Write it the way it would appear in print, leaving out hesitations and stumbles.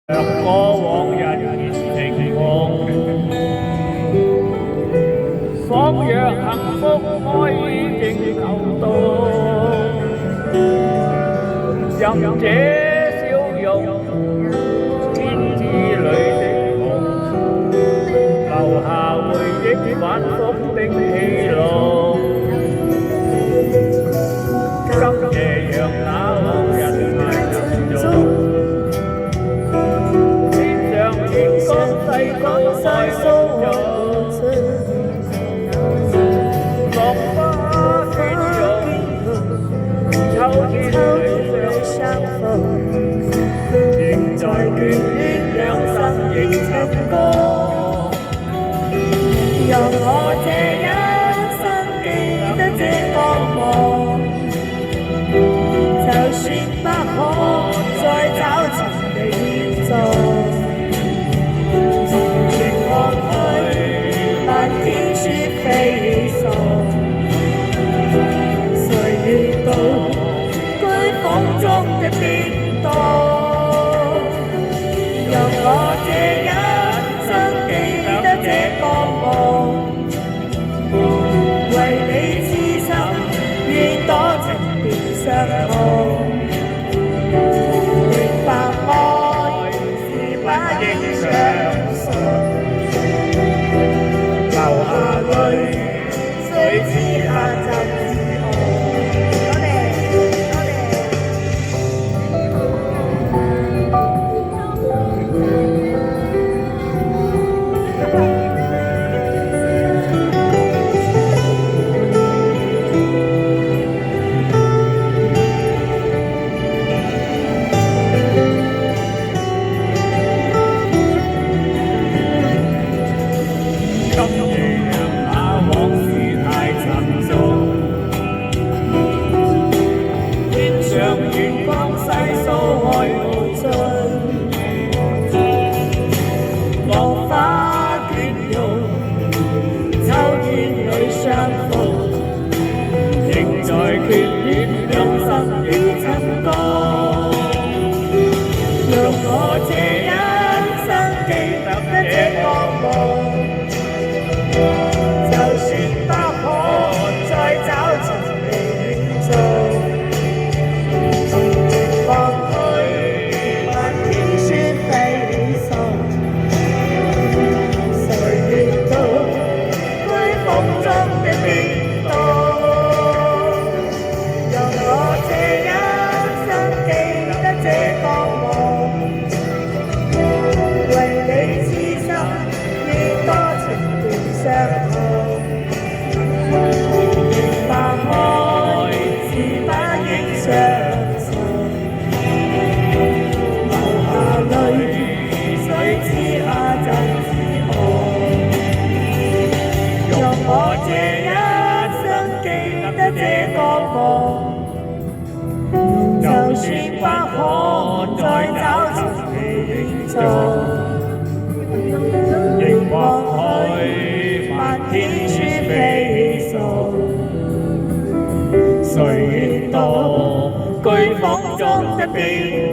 若過往日熱情夢，仿若幸福愛正流動，任這笑容天子裏的夢，留下回憶反覆的戲弄。今夜讓那往日太沉重。光山蘇有落花偏用，秋天裏相逢，仍在眷戀兩生亦尋過。讓我這一生記得這光芒，就算不可再找尋你狀。的變動，讓我這一生記得這光芒，為你痴心願多情變相望，明白愛是不應相送，流下淚誰知下陣。月光西蘇愛無盡，落花捲用，秋天裏相逢，仍在眷戀兩生已曾過。讓我這一生記得這光芒，就算不可再找尋你狀。我這一生記得這光芒，就算不可再找尋你狀，凝望去漫天雪飛送，誰願躲颶風中的冰。